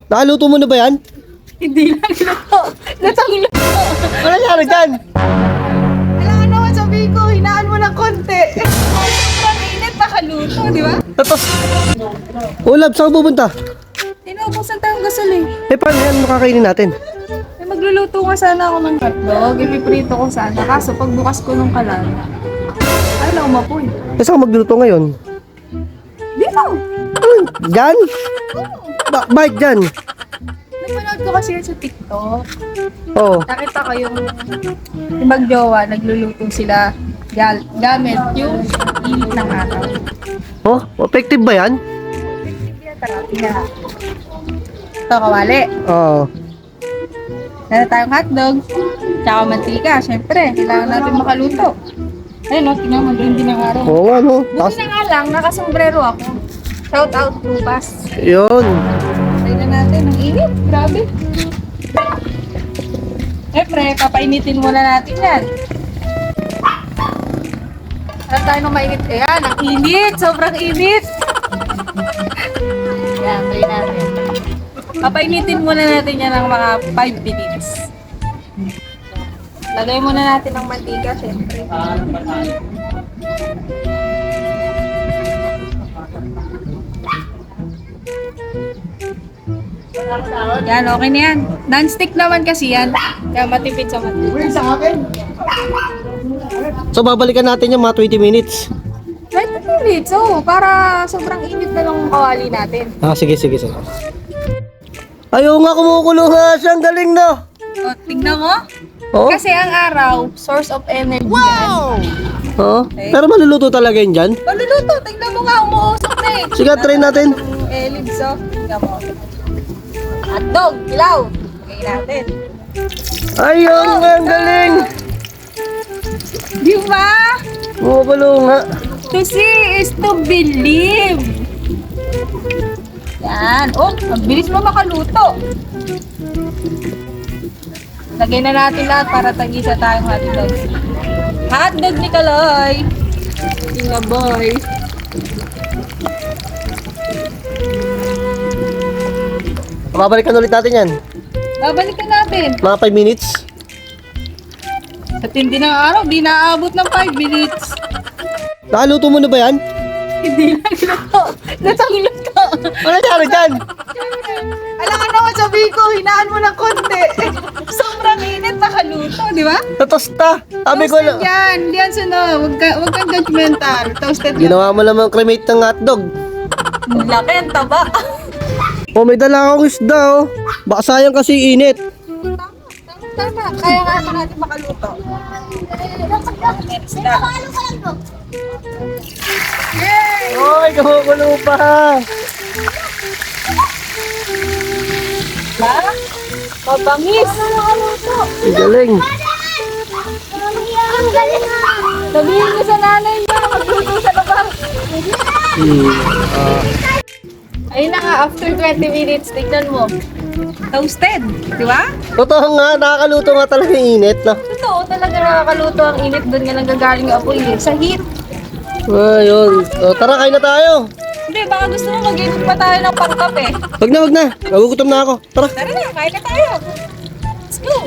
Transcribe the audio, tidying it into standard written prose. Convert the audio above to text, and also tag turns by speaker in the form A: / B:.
A: Nakaluto mo na ba yan?
B: Hindi lang luto. Latang luto.
A: Ano nangyari dyan?
B: Kailangan naman sabihin ko, hinaan mo ng konti. Sobrang init, nakaluto, di ba?
A: Tapos, ulab, saan ka pupunta?
B: Inuubusan tayong gasol eh.
A: Eh, paano yan makakainin natin?
B: Eh, magluluto nga sana ako ng hotdog. Ipiprito ko sana. Kaso pagbukas ko nung kalan, ay lang umapoy.
A: Eh, saan ka magluto ngayon?
B: Dito!
A: Dyan? Bakit dyan?
B: Napanood ko kasi yun sa TikTok.
A: Oo.
B: Nakita ko yung magjowa, nagluluto sila gamit yung init ng araw.
A: Oh, effective ba yan?
B: Ito, kawali.
A: Oo.
B: Meron tayong hotdog, tsaka mantika. Siyempre, kailangan natin makaluto. Ayun, no, tingnan mo, doon din ang araw.
A: Oo nga, no?
B: Buti na nga lang, nakasombrero ako. Shout out, Rupas.
A: Yun.
B: Tingnan natin, ang init. Grabe. Siyempre, papainitin muna natin yan. Alam tayo nung mainit. Ayan, ang init. Sobrang init. Yan, try natin. Papainitin muna natin yan ng mga 5 minutes. Lagay muna natin ng mantika, syempre. Yan, okay na yan. Non-stick naman kasi yan. Kaya matipid sa mantika.
A: So, babalikan natin yung mga 20 minutes.
B: 20 minutes, oh. Para sobrang init na lang ang kawali natin.
A: Ah, sige. Ayaw nga kumukulo nga siya. Ang galing, no?
B: O, tignan mo.
A: Oo.
B: Kasi ang araw, source of energy yan.
A: Oo. Pero maluluto talaga yun dyan.
B: Maluluto, tignan mo nga, umuusok na eh.
A: Sige, try natin.
B: Lids, oh. Tignan mo. Hotdog, ilaw. Okay natin.
A: Ayun nga, ang galing.
B: Di ba?
A: Kumukulo nga.
B: To see is to believe. Yan. Oh, ang bilis mo makaluto. Lagay na natin lahat para tagisa tayong hotdog. Hotdog ni Kaloy. Tinga boy.
A: Babalikan ulit natin yan.
B: Babalikan natin.
A: Mga 5 minutes.
B: Sa tindi ng araw, di naaabot ng 5 minutes.
A: Nakaluto mo na ba yan?
B: Hindi lang luto. Latang luto.
A: Ano nangyari dyan?
B: Alangan naman sabihin ko, hinaan mo ng konti. Sobrang init, nakaluto, di ba?
A: Natosta. Sabi ko
B: Toasted yan. Hindi yan sunod. Huwag kang judgmental. Toasted yan.
A: Ginawa mo naman cremate ng hotdog.
B: Laki ang taba.
A: Oh, may dala akong isda, oh. Baka sayang kasi init.
B: Tama. Kaya nga ako natin makaluto. Isda. Yay!
A: Oy, kumukulo pa.
B: Ba? Mabangis.
A: Ang galing.
B: Sabihin niyo sa nanay niyo, magluto sa labas. Ayun na nga, after 20 minutes, tignan mo. Toasted, di ba?
A: Totoo nga, nakakaluto nga talaga yung init, no?
B: Totoo, talaga nakakaluto ang init doon nga nanggagaling yung apoy eh. Sa heat.
A: Ayun. Oh, tara, kain na tayo.
B: Hindi, baka gusto mo mag-init pa tayo ng pangkape.
A: Wag na. Nagugutom na ako. Tara.
B: Tara na, kain na tayo. Let's go.